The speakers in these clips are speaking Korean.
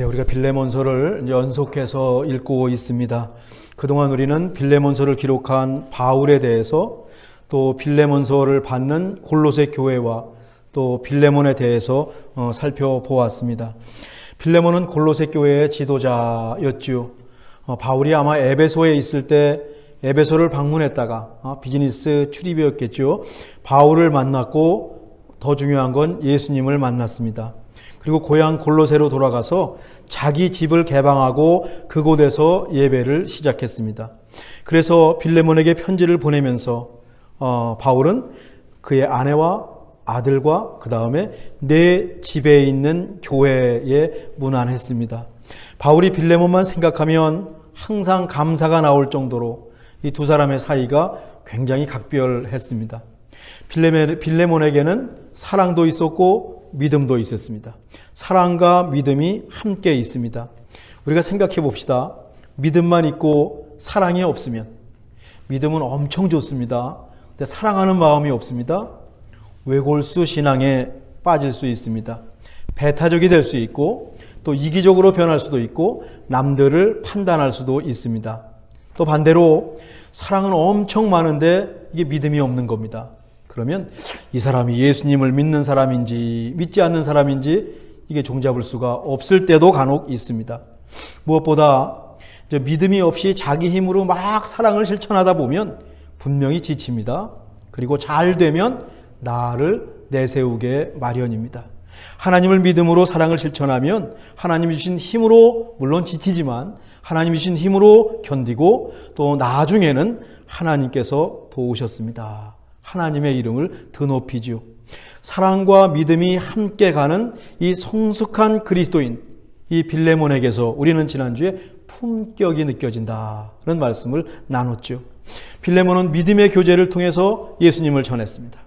우리가 빌레몬서를 연속해서 읽고 있습니다. 그동안 우리는 빌레몬서를 기록한 바울에 대해서, 또 빌레몬서를 받는 골로새 교회와 또 빌레몬에 대해서 살펴보았습니다. 빌레몬은 골로새 교회의 지도자였죠. 바울이 아마 에베소에 있을 때 에베소를 방문했다가 비즈니스 출입이었겠죠. 바울을 만났고 더 중요한 건 예수님을 만났습니다. 그리고 고향 골로새로 돌아가서 자기 집을 개방하고 그곳에서 예배를 시작했습니다. 그래서 빌레몬에게 편지를 보내면서 바울은 그의 아내와 아들과 그 다음에 내 집에 있는 교회에 문안했습니다. 바울이 빌레몬만 생각하면 항상 감사가 나올 정도로 이 두 사람의 사이가 굉장히 각별했습니다. 빌레몬에게는 사랑도 있었고 믿음도 있었습니다. 사랑과 믿음이 함께 있습니다. 우리가 생각해 봅시다. 믿음만 있고 사랑이 없으면, 믿음은 엄청 좋습니다. 근데 사랑하는 마음이 없습니다. 외골수 신앙에 빠질 수 있습니다. 배타적이 될 수 있고 또 이기적으로 변할 수도 있고 남들을 판단할 수도 있습니다. 또 반대로 사랑은 엄청 많은데 이게 믿음이 없는 겁니다. 그러면 이 사람이 예수님을 믿는 사람인지 믿지 않는 사람인지 이게 종잡을 수가 없을 때도 간혹 있습니다. 무엇보다 이제 믿음이 없이 자기 힘으로 막 사랑을 실천하다 보면 분명히 지칩니다. 그리고 잘 되면 나를 내세우게 마련입니다. 하나님을 믿음으로 사랑을 실천하면 하나님이 주신 힘으로 물론 지치지만 하나님이 주신 힘으로 견디고 또 나중에는 하나님께서 도우셨습니다. 하나님의 이름을 드높이죠. 사랑과 믿음이 함께 가는 이 성숙한 그리스도인, 이 빌레몬에게서 우리는 지난주에 품격이 느껴진다는 말씀을 나눴죠. 빌레몬은 믿음의 교제를 통해서 예수님을 전했습니다.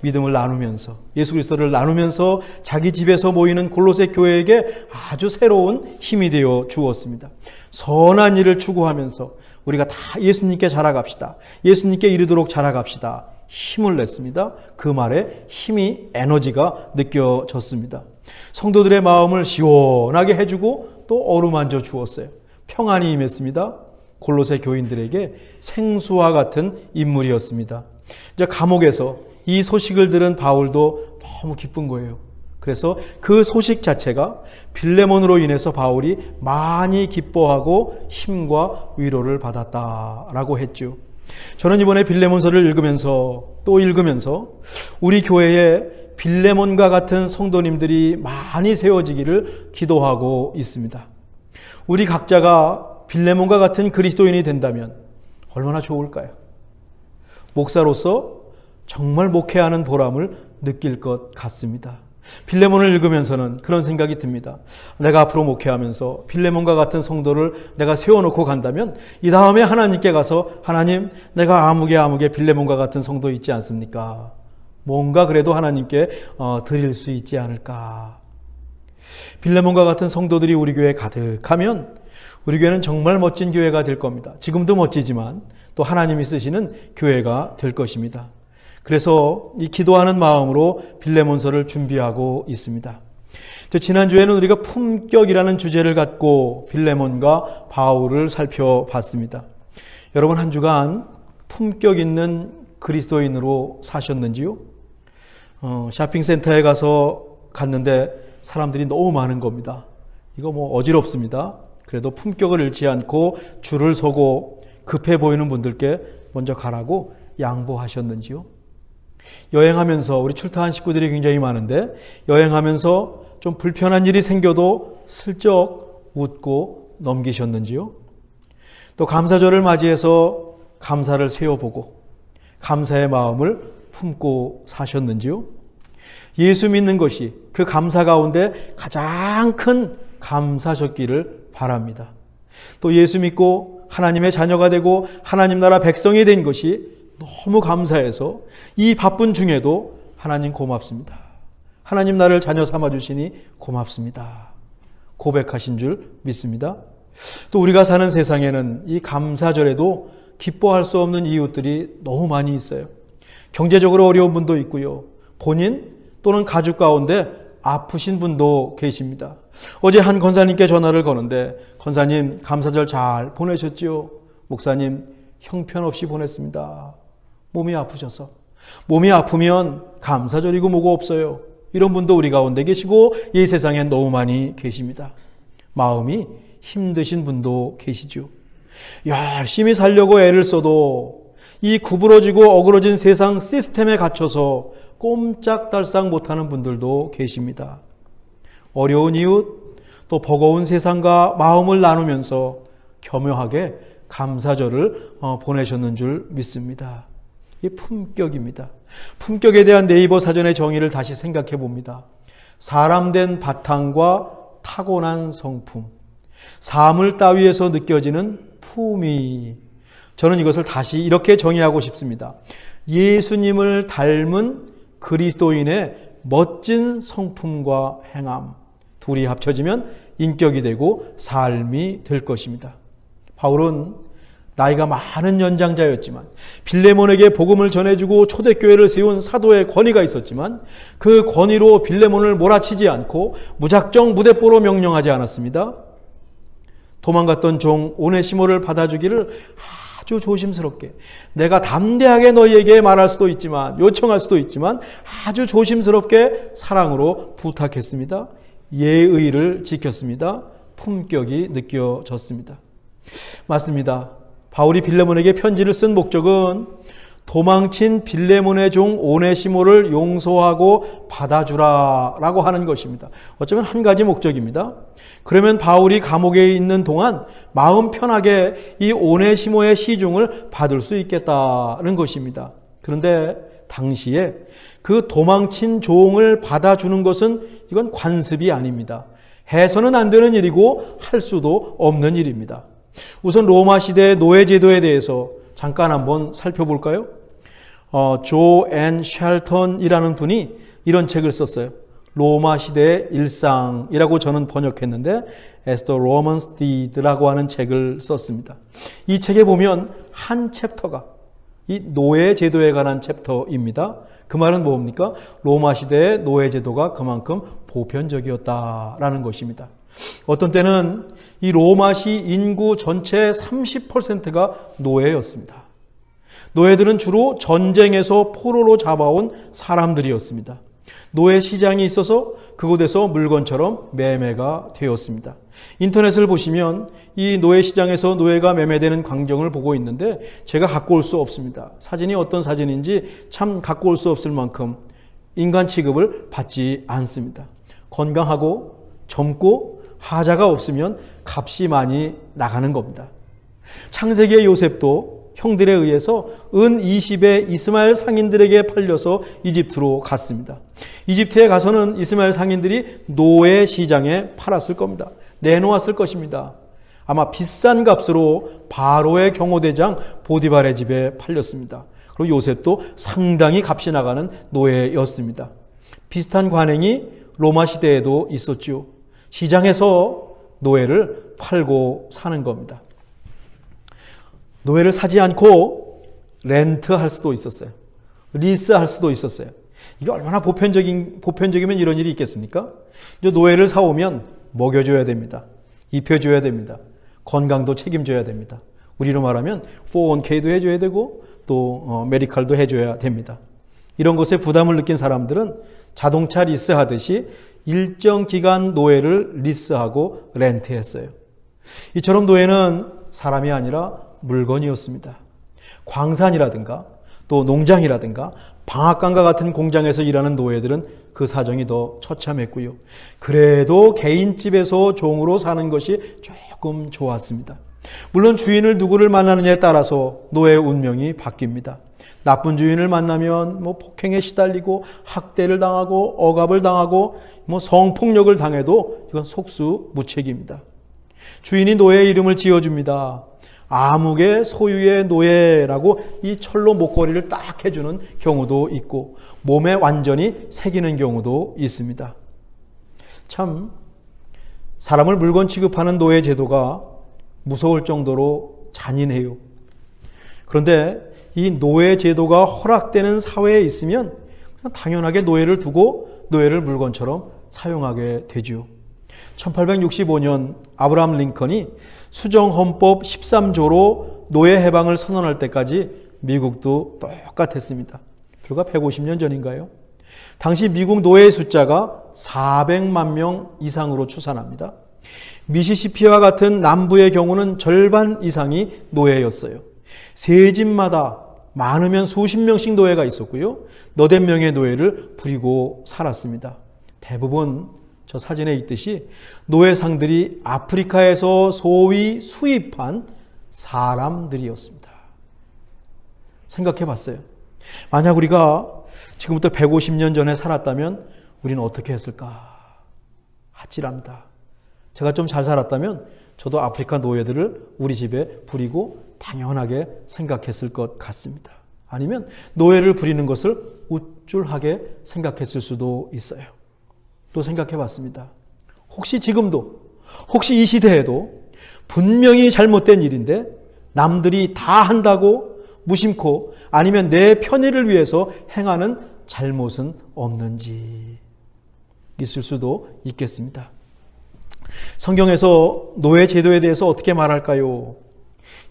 믿음을 나누면서, 예수 그리스도를 나누면서 자기 집에서 모이는 골로새 교회에게 아주 새로운 힘이 되어 주었습니다. 선한 일을 추구하면서 우리가 다 예수님께 자라갑시다. 예수님께 이르도록 자라갑시다. 힘을 냈습니다. 그 말에 힘이, 에너지가 느껴졌습니다. 성도들의 마음을 시원하게 해주고 또 어루만져 주었어요. 평안이 임했습니다. 골로새 교인들에게 생수와 같은 인물이었습니다. 이제 감옥에서 이 소식을 들은 바울도 너무 기쁜 거예요. 그래서 그 소식 자체가 빌레몬으로 인해서 바울이 많이 기뻐하고 힘과 위로를 받았다라고 했죠. 저는 이번에 빌레몬서를 읽으면서 우리 교회에 빌레몬과 같은 성도님들이 많이 세워지기를 기도하고 있습니다. 우리 각자가 빌레몬과 같은 그리스도인이 된다면 얼마나 좋을까요? 목사로서 정말 목회하는 보람을 느낄 것 같습니다. 빌레몬을 읽으면서는 그런 생각이 듭니다. 내가 앞으로 목회하면서 빌레몬과 같은 성도를 내가 세워놓고 간다면 이 다음에 하나님께 가서 하나님, 내가 아무개 빌레몬과 같은 성도 있지 않습니까? 뭔가 그래도 하나님께 드릴 수 있지 않을까? 빌레몬과 같은 성도들이 우리 교회에 가득하면 우리 교회는 정말 멋진 교회가 될 겁니다. 지금도 멋지지만 또 하나님이 쓰시는 교회가 될 것입니다. 그래서 이 기도하는 마음으로 빌레몬서를 준비하고 있습니다. 지난주에는 우리가 품격이라는 주제를 갖고 빌레몬과 바울을 살펴봤습니다. 여러분 한 주간 품격 있는 그리스도인으로 사셨는지요? 쇼핑센터에 갔는데 사람들이 너무 많은 겁니다. 이거 어지럽습니다. 그래도 품격을 잃지 않고 줄을 서고 급해 보이는 분들께 먼저 가라고 양보하셨는지요? 여행하면서 우리 출타한 식구들이 굉장히 많은데 여행하면서 좀 불편한 일이 생겨도 슬쩍 웃고 넘기셨는지요? 또 감사절을 맞이해서 감사를 세워보고 감사의 마음을 품고 사셨는지요? 예수 믿는 것이 그 감사 가운데 가장 큰 감사셨기를 바랍니다. 또 예수 믿고 하나님의 자녀가 되고 하나님 나라 백성이 된 것이 너무 감사해서 이 바쁜 중에도 하나님 고맙습니다. 하나님 나를 자녀 삼아주시니 고맙습니다. 고백하신 줄 믿습니다. 또 우리가 사는 세상에는 이 감사절에도 기뻐할 수 없는 이웃들이 너무 많이 있어요. 경제적으로 어려운 분도 있고요. 본인 또는 가족 가운데 아프신 분도 계십니다. 어제 한 권사님께 전화를 거는데 권사님 감사절 잘 보내셨지요? 목사님 형편없이 보냈습니다. 몸이 아프셔서. 몸이 아프면 감사절이고 뭐고 없어요. 이런 분도 우리 가운데 계시고 이 세상에 너무 많이 계십니다. 마음이 힘드신 분도 계시죠. 열심히 살려고 애를 써도 이 구부러지고 어그러진 세상 시스템에 갇혀서 꼼짝달싹 못하는 분들도 계십니다. 어려운 이웃, 또 버거운 세상과 마음을 나누면서 겸허하게 감사절을 보내셨는 줄 믿습니다. 이 품격입니다. 품격에 대한 네이버 사전의 정의를 다시 생각해 봅니다. 사람된 바탕과 타고난 성품, 사물 따위에서 느껴지는 품위. 저는 이것을 다시 이렇게 정의하고 싶습니다. 예수님을 닮은 그리스도인의 멋진 성품과 행함, 둘이 합쳐지면 인격이 되고 삶이 될 것입니다. 바울은 나이가 많은 연장자였지만 빌레몬에게 복음을 전해주고 초대교회를 세운 사도의 권위가 있었지만 그 권위로 빌레몬을 몰아치지 않고 무작정 무대뽀로 명령하지 않았습니다. 도망갔던 종 오네시모를 받아주기를 아주 조심스럽게, 내가 담대하게 너희에게 말할 수도 있지만, 요청할 수도 있지만 아주 조심스럽게 사랑으로 부탁했습니다. 예의를 지켰습니다. 품격이 느껴졌습니다. 맞습니다. 바울이 빌레몬에게 편지를 쓴 목적은 도망친 빌레몬의 종 오네시모를 용서하고 받아주라 라고 하는 것입니다. 어쩌면 한 가지 목적입니다. 그러면 바울이 감옥에 있는 동안 마음 편하게 이 오네시모의 시중을 받을 수 있겠다는 것입니다. 그런데 당시에 그 도망친 종을 받아주는 것은 이건 관습이 아닙니다. 해서는 안 되는 일이고 할 수도 없는 일입니다. 우선 로마 시대의 노예제도에 대해서 잠깐 한번 살펴볼까요? 조 앤 쉘턴이라는 분이 이런 책을 썼어요. 로마 시대의 일상이라고 저는 번역했는데 As the Romans Did라고 하는 책을 썼습니다. 이 책에 보면 한 챕터가 이 노예제도에 관한 챕터입니다. 그 말은 뭡니까? 로마 시대의 노예제도가 그만큼 보편적이었다라는 것입니다. 어떤 때는 이 로마시 인구 전체의 30%가 노예였습니다. 노예들은 주로 전쟁에서 포로로 잡아온 사람들이었습니다. 노예 시장이 있어서 그곳에서 물건처럼 매매가 되었습니다. 인터넷을 보시면 이 노예 시장에서 노예가 매매되는 광경을 보고 있는데 제가 갖고 올 수 없습니다. 사진이 어떤 사진인지 참 갖고 올 수 없을 만큼 인간 취급을 받지 않습니다. 건강하고 젊고 하자가 없으면 값이 많이 나가는 겁니다. 창세기의 요셉도 형들에 의해서 은 20의 이스마엘 상인들에게 팔려서 이집트로 갔습니다. 이집트에 가서는 이스마엘 상인들이 노예 시장에 팔았을 겁니다. 내놓았을 것입니다. 아마 비싼 값으로 바로의 경호대장 보디발의 집에 팔렸습니다. 그리고 요셉도 상당히 값이 나가는 노예였습니다. 비슷한 관행이 로마 시대에도 있었죠. 시장에서 노예를 팔고 사는 겁니다. 노예를 사지 않고 렌트할 수도 있었어요. 리스할 수도 있었어요. 이게 얼마나 보편적이면 이런 일이 있겠습니까? 이제 노예를 사오면 먹여줘야 됩니다. 입혀줘야 됩니다. 건강도 책임져야 됩니다. 우리로 말하면 401k도 해줘야 되고 또 메디칼도 해줘야 됩니다. 이런 것에 부담을 느낀 사람들은 자동차 리스하듯이 일정 기간 노예를 리스하고 렌트했어요. 이처럼 노예는 사람이 아니라 물건이었습니다. 광산이라든가 또 농장이라든가 방앗간과 같은 공장에서 일하는 노예들은 그 사정이 더 처참했고요. 그래도 개인집에서 종으로 사는 것이 조금 좋았습니다. 물론 주인을 누구를 만나느냐에 따라서 노예의 운명이 바뀝니다. 나쁜 주인을 만나면 폭행에 시달리고 학대를 당하고 억압을 당하고 성폭력을 당해도 이건 속수무책입니다. 주인이 노예의 이름을 지어줍니다. 암흑의 소유의 노예라고 이 철로 목걸이를 딱 해주는 경우도 있고 몸에 완전히 새기는 경우도 있습니다. 참 사람을 물건 취급하는 노예 제도가 무서울 정도로 잔인해요. 그런데 이 노예 제도가 허락되는 사회에 있으면 그냥 당연하게 노예를 두고 노예를 물건처럼 사용하게 되죠. 1865년 아브라함 링컨이 수정헌법 13조로 노예 해방을 선언할 때까지 미국도 똑같았습니다. 불과 150년 전인가요? 당시 미국 노예의 숫자가 400만 명 이상으로 추산합니다. 미시시피와 같은 남부의 경우는 절반 이상이 노예였어요. 세 집마다 많으면 수십 명씩 노예가 있었고요. 너댓 명의 노예를 부리고 살았습니다. 대부분 저 사진에 있듯이 노예상들이 아프리카에서 소위 수입한 사람들이었습니다. 생각해 봤어요. 만약 우리가 지금부터 150년 전에 살았다면 우리는 어떻게 했을까? 아찔합니다. 제가 좀 잘 살았다면 저도 아프리카 노예들을 우리 집에 부리고 당연하게 생각했을 것 같습니다. 아니면 노예를 부리는 것을 우쭐하게 생각했을 수도 있어요. 또 생각해 봤습니다. 혹시 지금도, 혹시 이 시대에도 분명히 잘못된 일인데 남들이 다 한다고 무심코 아니면 내 편의를 위해서 행하는 잘못은 없는지 있을 수도 있겠습니다. 성경에서 노예 제도에 대해서 어떻게 말할까요?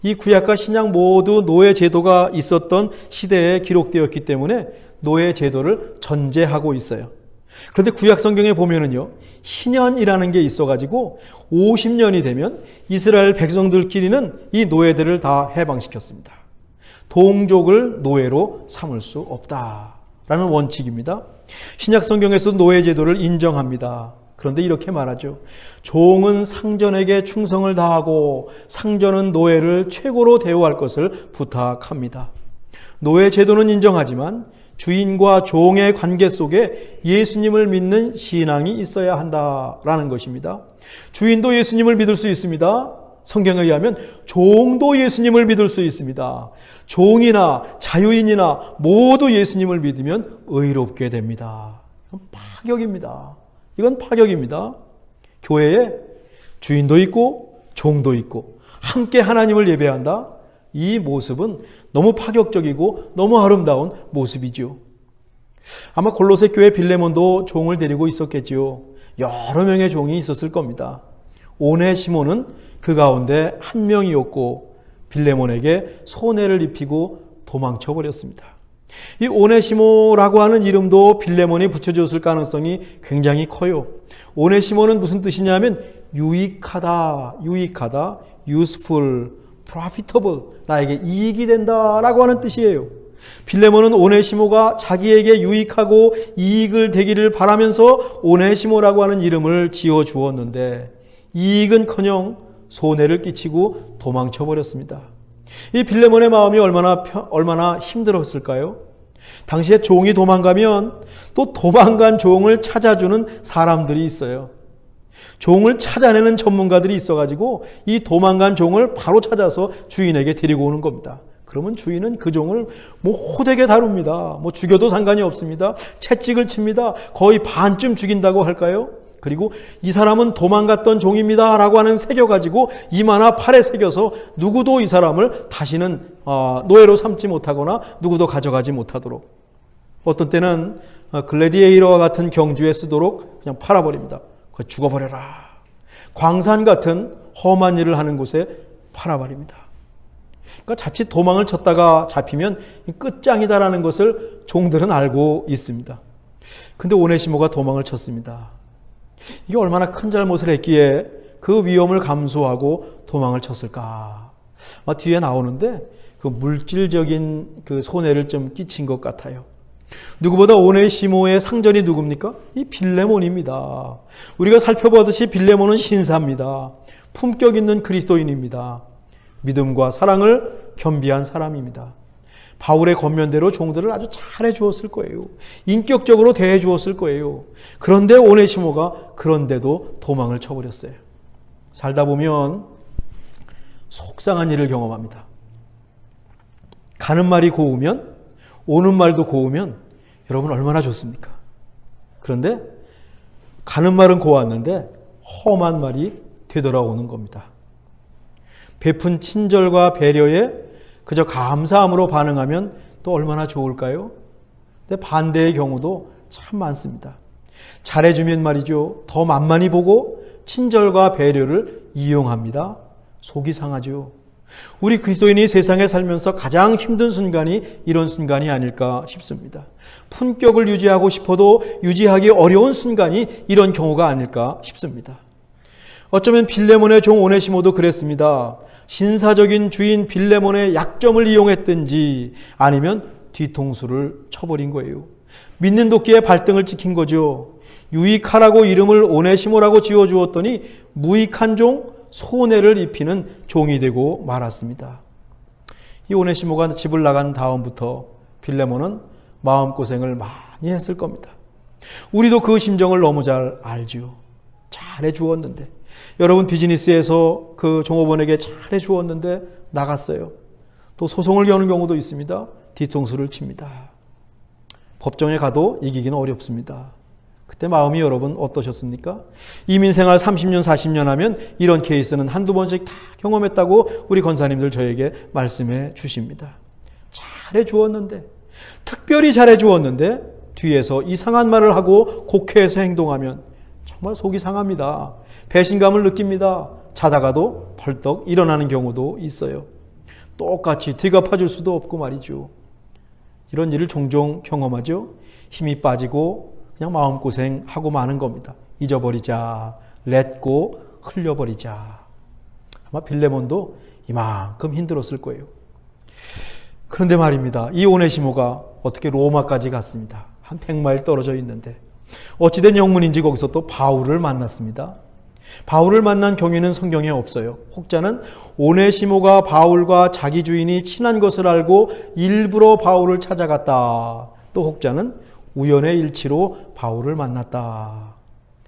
이 구약과 신약 모두 노예 제도가 있었던 시대에 기록되었기 때문에 노예 제도를 전제하고 있어요. 그런데 구약 성경에 보면은요, 희년이라는 게 있어가지고 50년이 되면 이스라엘 백성들끼리는 이 노예들을 다 해방시켰습니다. 동족을 노예로 삼을 수 없다라는 원칙입니다. 신약 성경에서 노예 제도를 인정합니다. 그런데 이렇게 말하죠. 종은 상전에게 충성을 다하고 상전은 노예를 최고로 대우할 것을 부탁합니다. 노예 제도는 인정하지만 주인과 종의 관계 속에 예수님을 믿는 신앙이 있어야 한다라는 것입니다. 주인도 예수님을 믿을 수 있습니다. 성경에 의하면 종도 예수님을 믿을 수 있습니다. 종이나 자유인이나 모두 예수님을 믿으면 의롭게 됩니다. 이건 파격입니다. 이건 파격입니다. 교회에 주인도 있고 종도 있고 함께 하나님을 예배한다. 이 모습은 너무 파격적이고 너무 아름다운 모습이죠. 아마 골로새 교회 빌레몬도 종을 데리고 있었겠지요. 여러 명의 종이 있었을 겁니다. 오네시모는 그 가운데 한 명이었고 빌레몬에게 손해를 입히고 도망쳐 버렸습니다. 이 오네시모라고 하는 이름도 빌레몬이 붙여줬을 가능성이 굉장히 커요. 오네시모는 무슨 뜻이냐면 유익하다, useful, profitable, 나에게 이익이 된다라고 하는 뜻이에요. 빌레몬은 오네시모가 자기에게 유익하고 이익을 되기를 바라면서 오네시모라고 하는 이름을 지어 주었는데 이익은커녕 손해를 끼치고 도망쳐 버렸습니다. 이 빌레몬의 마음이 얼마나 힘들었을까요? 당시에 종이 도망가면 또 도망간 종을 찾아주는 사람들이 있어요. 종을 찾아내는 전문가들이 있어가지고 이 도망간 종을 바로 찾아서 주인에게 데리고 오는 겁니다. 그러면 주인은 그 종을 호되게 다룹니다. 죽여도 상관이 없습니다. 채찍을 칩니다. 거의 반쯤 죽인다고 할까요? 그리고 이 사람은 도망갔던 종입니다 라고 하는 새겨가지고 이마나 팔에 새겨서 누구도 이 사람을 다시는 노예로 삼지 못하거나 누구도 가져가지 못하도록, 어떤 때는 글래디에이터와 같은 경주에 쓰도록 그냥 팔아버립니다. 죽어버려라. 광산 같은 험한 일을 하는 곳에 팔아버립니다. 그러니까 자칫 도망을 쳤다가 잡히면 끝장이다라는 것을 종들은 알고 있습니다. 근데 오네시모가 도망을 쳤습니다. 이게 얼마나 큰 잘못을 했기에 그 위험을 감수하고 도망을 쳤을까? 뒤에 나오는데 그 물질적인 그 손해를 좀 끼친 것 같아요. 누구보다 오네시모의 상전이 누굽니까? 이 빌레몬입니다. 우리가 살펴보듯이 빌레몬은 신사입니다. 품격 있는 그리스도인입니다. 믿음과 사랑을 겸비한 사람입니다. 바울의 권면대로 종들을 아주 잘해 주었을 거예요. 인격적으로 대해 주었을 거예요. 그런데 오네시모가 그런데도 도망을 쳐버렸어요. 살다 보면 속상한 일을 경험합니다. 가는 말이 고우면 오는 말도 고우면 여러분 얼마나 좋습니까? 그런데 가는 말은 고왔는데 험한 말이 되돌아오는 겁니다. 베푼 친절과 배려에 그저 감사함으로 반응하면 또 얼마나 좋을까요? 근데 반대의 경우도 참 많습니다. 잘해주면 말이죠. 더 만만히 보고 친절과 배려를 이용합니다. 속이 상하죠. 우리 그리스도인이 세상에 살면서 가장 힘든 순간이 이런 순간이 아닐까 싶습니다. 품격을 유지하고 싶어도 유지하기 어려운 순간이 이런 경우가 아닐까 싶습니다. 어쩌면 빌레몬의 종 오네시모도 그랬습니다. 신사적인 주인 빌레몬의 약점을 이용했든지 아니면 뒤통수를 쳐버린 거예요. 믿는 도끼의 발등을 찍힌 거죠. 유익하라고 이름을 오네시모라고 지어주었더니 무익한 종, 손해를 입히는 종이 되고 말았습니다. 이 오네시모가 집을 나간 다음부터 빌레몬은 마음고생을 많이 했을 겁니다. 우리도 그 심정을 너무 잘 알죠. 잘해 주었는데, 여러분 비즈니스에서 그 종업원에게 잘해 주었는데 나갔어요. 또 소송을 여는 경우도 있습니다. 뒤통수를 칩니다. 법정에 가도 이기기는 어렵습니다. 그때 마음이 여러분 어떠셨습니까? 이민생활 30년, 40년 하면 이런 케이스는 한두 번씩 다 경험했다고 우리 권사님들 저에게 말씀해 주십니다. 잘해 주었는데, 특별히 잘해 주었는데 뒤에서 이상한 말을 하고 곡해해서 행동하면 정말 속이 상합니다. 배신감을 느낍니다. 자다가도 벌떡 일어나는 경우도 있어요. 똑같이 뒤갚아줄 수도 없고 말이죠. 이런 일을 종종 경험하죠. 힘이 빠지고 그냥 마음고생하고 마는 겁니다. 잊어버리자, 렛고, 흘려버리자. 아마 빌레몬도 이만큼 힘들었을 거예요. 그런데 말입니다. 이 오네시모가 어떻게 로마까지 갔습니다. 한 100마일 떨어져 있는데 어찌된 영문인지 거기서 또 바울을 만났습니다. 바울을 만난 경위는 성경에 없어요. 혹자는 오네시모가 바울과 자기 주인이 친한 것을 알고 일부러 바울을 찾아갔다. 또 혹자는 우연의 일치로 바울을 만났다.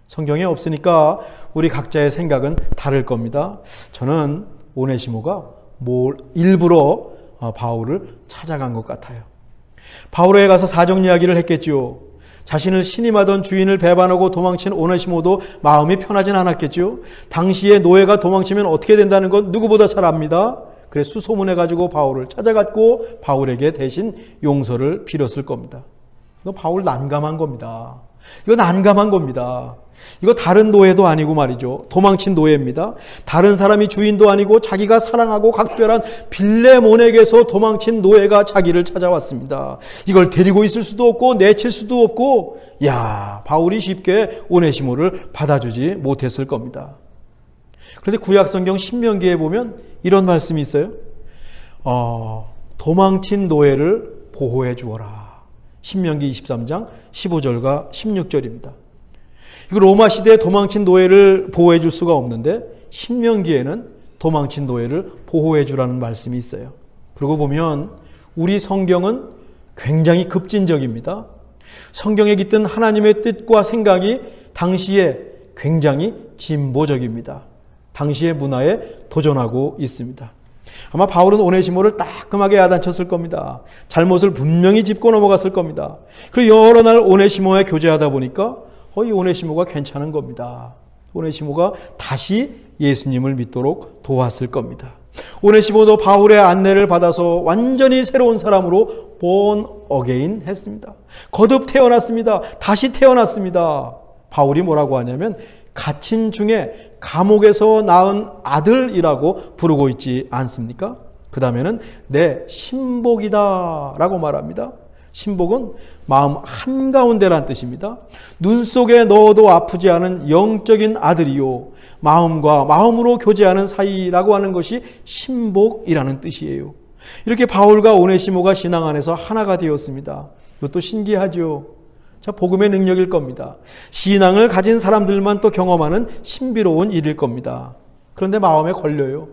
성경에 없으니까 우리 각자의 생각은 다를 겁니다. 저는 오네시모가 일부러 바울을 찾아간 것 같아요. 바울에게 가서 사정 이야기를 했겠죠. 자신을 신임하던 주인을 배반하고 도망친 오네시모도 마음이 편하진 않았겠죠. 당시에 노예가 도망치면 어떻게 된다는 건 누구보다 잘 압니다. 그래서 수소문해가지고 바울을 찾아갔고 바울에게 대신 용서를 빌었을 겁니다. 이거 바울 난감한 겁니다. 이거 난감한 겁니다. 이거 다른 노예도 아니고 말이죠. 도망친 노예입니다. 다른 사람이 주인도 아니고 자기가 사랑하고 각별한 빌레몬에게서 도망친 노예가 자기를 찾아왔습니다. 이걸 데리고 있을 수도 없고 내칠 수도 없고, 바울이 쉽게 오네시모를 받아주지 못했을 겁니다. 그런데 구약성경 신명기에 보면 이런 말씀이 있어요. 도망친 노예를 보호해 주어라. 신명기 23장 15절과 16절입니다. 이거 로마 시대에 도망친 노예를 보호해 줄 수가 없는데 신명기에는 도망친 노예를 보호해 주라는 말씀이 있어요. 그러고 보면 우리 성경은 굉장히 급진적입니다. 성경에 깃든 하나님의 뜻과 생각이 당시에 굉장히 진보적입니다. 당시의 문화에 도전하고 있습니다. 아마 바울은 오네시모를 따끔하게 야단쳤을 겁니다. 잘못을 분명히 짚고 넘어갔을 겁니다. 그리고 여러 날 오네시모와 교제하다 보니까 이 오네시모가 괜찮은 겁니다. 오네시모가 다시 예수님을 믿도록 도왔을 겁니다. 오네시모도 바울의 안내를 받아서 완전히 새로운 사람으로 born again 했습니다. 거듭 태어났습니다. 다시 태어났습니다. 바울이 뭐라고 하냐면 갇힌 중에 감옥에서 낳은 아들이라고 부르고 있지 않습니까? 그 다음에는 내 신복이다 라고 말합니다. 신복은 마음 한가운데란 뜻입니다. 눈 속에 넣어도 아프지 않은 영적인 아들이요, 마음과 마음으로 교제하는 사이라고 하는 것이 신복이라는 뜻이에요. 이렇게 바울과 오네시모가 신앙 안에서 하나가 되었습니다. 이것도 신기하죠. 자, 복음의 능력일 겁니다. 신앙을 가진 사람들만 또 경험하는 신비로운 일일 겁니다. 그런데 마음에 걸려요.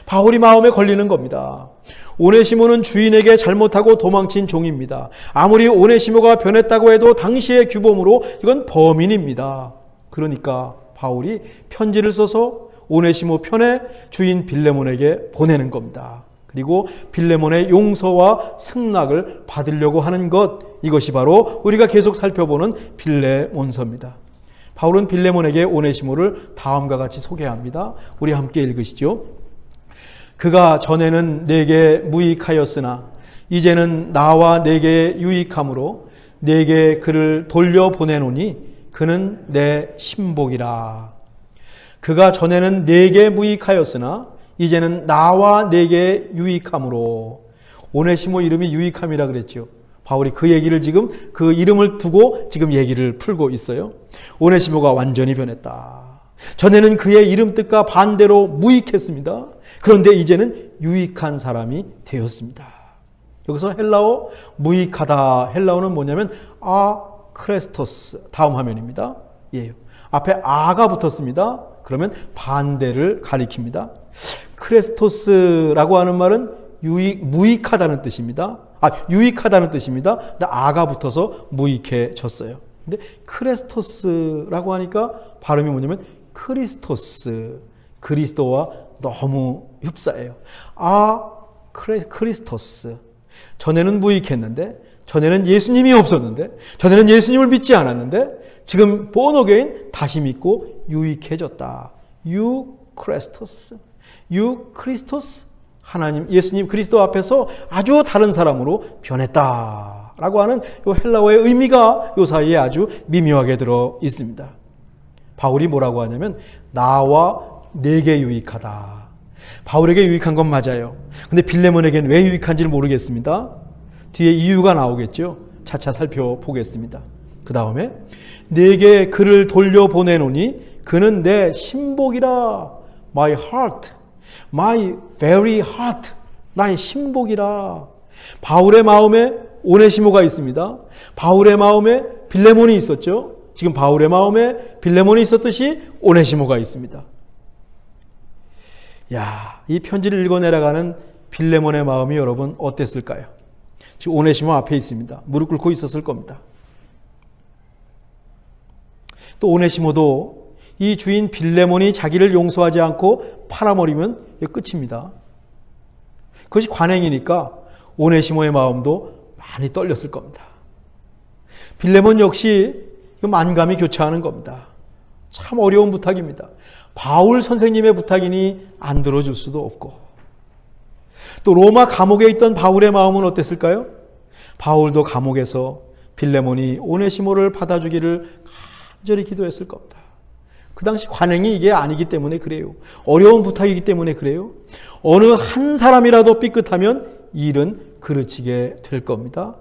바울이 마음에 걸리는 겁니다. 오네시모는 주인에게 잘못하고 도망친 종입니다. 아무리 오네시모가 변했다고 해도 당시의 규범으로 이건 범인입니다. 그러니까 바울이 편지를 써서 오네시모 편에 주인 빌레몬에게 보내는 겁니다. 그리고 빌레몬의 용서와 승낙을 받으려고 하는 것, 이것이 바로 우리가 계속 살펴보는 빌레몬서입니다. 바울은 빌레몬에게 오네시모를 다음과 같이 소개합니다. 우리 함께 읽으시죠. 그가 전에는 내게 무익하였으나 이제는 나와 내게 유익함으로 내게 그를 돌려보내노니 그는 내 신복이라. 그가 전에는 내게 무익하였으나 이제는 나와 내게 유익함으로. 오네시모 이름이 유익함이라 그랬죠. 바울이 그 얘기를 지금 그 이름을 두고 지금 얘기를 풀고 있어요. 오네시모가 완전히 변했다. 전에는 그의 이름 뜻과 반대로 무익했습니다. 그런데 이제는 유익한 사람이 되었습니다. 여기서 헬라어 무익하다. 헬라어는 뭐냐면 크레스토스. 다음 화면입니다. 예. 앞에 아가 붙었습니다. 그러면 반대를 가리킵니다. 크레스토스라고 하는 말은 무익하다는 뜻입니다. 유익하다는 뜻입니다. 근데 아가 붙어서 무익해졌어요. 근데 크레스토스라고 하니까 발음이 뭐냐면 크리스토스. 그리스도와 너무 흡사해요. 크리스토스. 전에는 무익했는데, 전에는 예수님이 없었는데, 전에는 예수님을 믿지 않았는데, 지금 born again 다시 믿고 유익해졌다. 크리스토스. 크리스토스. 하나님, 예수님 그리스도 앞에서 아주 다른 사람으로 변했다라고 하는 이 헬라어의 의미가 이 사이에 아주 미묘하게 들어 있습니다. 바울이 뭐라고 하냐면 나와 내게 유익하다. 바울에게 유익한 건 맞아요. 근데 빌레몬에게는 왜 유익한지를 모르겠습니다. 뒤에 이유가 나오겠죠. 차차 살펴보겠습니다. 그 다음에 내게 그를 돌려보내노니 그는 내 신복이라. My heart. My very heart. 나의 신복이라. 바울의 마음에 오네시모가 있습니다. 바울의 마음에 빌레몬이 있었죠. 지금 바울의 마음에 빌레몬이 있었듯이 오네시모가 있습니다. 이 편지를 읽어내려가는 빌레몬의 마음이 여러분 어땠을까요? 지금 오네시모 앞에 있습니다. 무릎 꿇고 있었을 겁니다. 또 오네시모도 이 주인 빌레몬이 자기를 용서하지 않고 팔아버리면 끝입니다. 그것이 관행이니까 오네시모의 마음도 많이 떨렸을 겁니다. 빌레몬 역시 만감이 교차하는 겁니다. 참 어려운 부탁입니다. 바울 선생님의 부탁이니 안 들어줄 수도 없고, 또 로마 감옥에 있던 바울의 마음은 어땠을까요? 바울도 감옥에서 빌레몬이 오네시모를 받아주기를 간절히 기도했을 겁니다. 그 당시 관행이 이게 아니기 때문에 그래요. 어려운 부탁이기 때문에 그래요. 어느 한 사람이라도 삐끗하면 일은 그르치게 될 겁니다.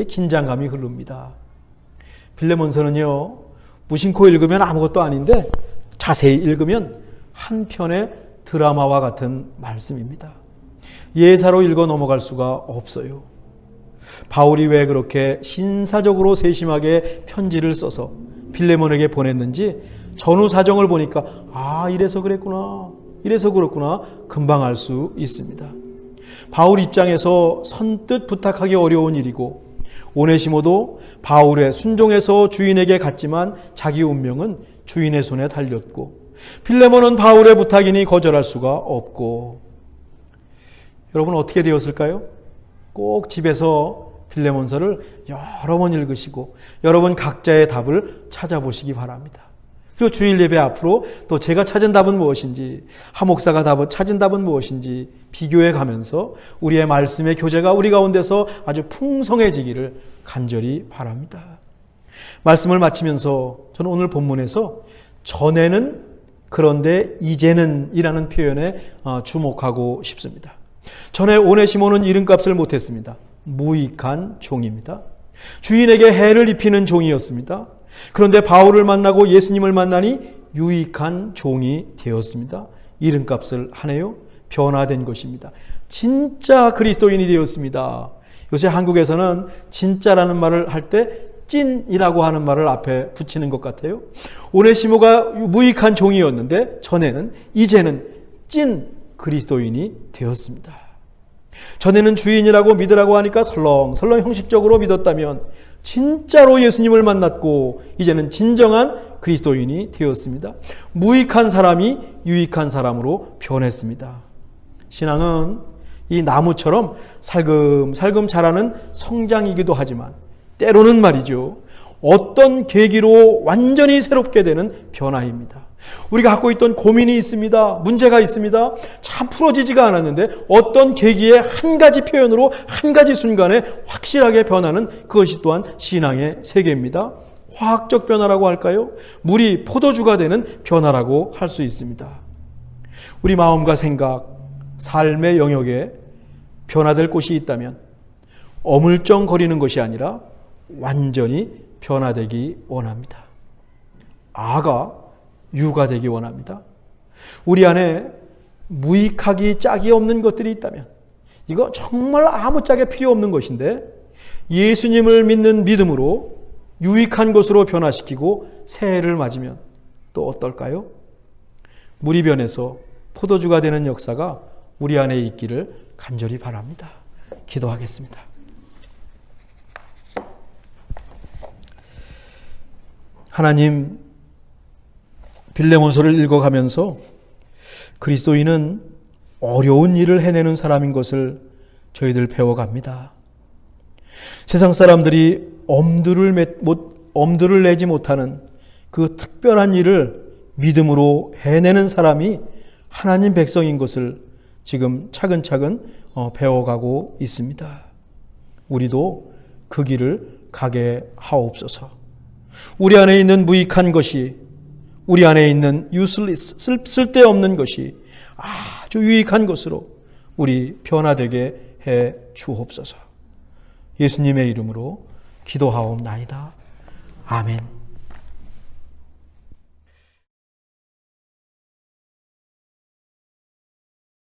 긴장감이 흐릅니다. 빌레몬서는요, 무심코 읽으면 아무것도 아닌데 자세히 읽으면 한 편의 드라마와 같은 말씀입니다. 예사로 읽어 넘어갈 수가 없어요. 바울이 왜 그렇게 신사적으로 세심하게 편지를 써서 빌레몬에게 보냈는지 전후 사정을 보니까 이래서 그랬구나, 이래서 그렇구나 금방 알 수 있습니다. 바울 입장에서 선뜻 부탁하기 어려운 일이고, 오네시모도 바울의 순종에서 주인에게 갔지만 자기 운명은 주인의 손에 달렸고, 빌레몬은 바울의 부탁이니 거절할 수가 없고. 여러분 어떻게 되었을까요? 꼭 집에서 빌레몬서를 여러 번 읽으시고 여러분 각자의 답을 찾아보시기 바랍니다. 그리고 주일 예배 앞으로 또 제가 찾은 답은 무엇인지, 하 목사가 찾은 답은 무엇인지 비교해 가면서 우리의 말씀의 교제가 우리 가운데서 아주 풍성해지기를 간절히 바랍니다. 말씀을 마치면서 저는 오늘 본문에서 전에는 그런데 이제는 이라는 표현에 주목하고 싶습니다. 전에 오네시모는 이름값을 못했습니다. 무익한 종입니다. 주인에게 해를 입히는 종이었습니다. 그런데 바울을 만나고 예수님을 만나니 유익한 종이 되었습니다. 이름값을 하네요. 변화된 것입니다. 진짜 그리스도인이 되었습니다. 요새 한국에서는 진짜라는 말을 할 때 찐이라고 하는 말을 앞에 붙이는 것 같아요. 오네시모가 무익한 종이었는데 전에는, 이제는 찐 그리스도인이 되었습니다. 전에는 주인이라고 믿으라고 하니까 설렁설렁 형식적으로 믿었다면 진짜로 예수님을 만났고 이제는 진정한 그리스도인이 되었습니다. 무익한 사람이 유익한 사람으로 변했습니다. 신앙은 이 나무처럼 살금살금 자라는 성장이기도 하지만 때로는 말이죠, 어떤 계기로 완전히 새롭게 되는 변화입니다. 우리가 갖고 있던 고민이 있습니다. 문제가 있습니다. 참 풀어지지가 않았는데 어떤 계기에 한 가지 표현으로 한 가지 순간에 확실하게 변하는, 그것이 또한 신앙의 세계입니다. 화학적 변화라고 할까요? 물이 포도주가 되는 변화라고 할 수 있습니다. 우리 마음과 생각, 삶의 영역에 변화될 곳이 있다면 어물쩡거리는 것이 아니라 완전히 변화되기 원합니다. 아가 유가 되기 원합니다. 우리 안에 무익하기 짝이 없는 것들이 있다면 이거 정말 아무짝에 필요 없는 것인데 예수님을 믿는 믿음으로 유익한 것으로 변화시키고 새해를 맞으면 또 어떨까요? 물이 변해서 포도주가 되는 역사가 우리 안에 있기를 간절히 바랍니다. 기도하겠습니다. 하나님, 빌레몬서를 읽어가면서 그리스도인은 어려운 일을 해내는 사람인 것을 저희들 배워갑니다. 세상 사람들이 엄두를 내지 못하는 그 특별한 일을 믿음으로 해내는 사람이 하나님 백성인 것을 지금 차근차근 배워가고 있습니다. 우리도 그 길을 가게 하옵소서. 우리 안에 있는 무익한 것이, 우리 안에 있는 useless, 쓸데없는 것이 아주 유익한 것으로 우리 변화되게 해 주옵소서. 예수님의 이름으로 기도하옵나이다. 아멘.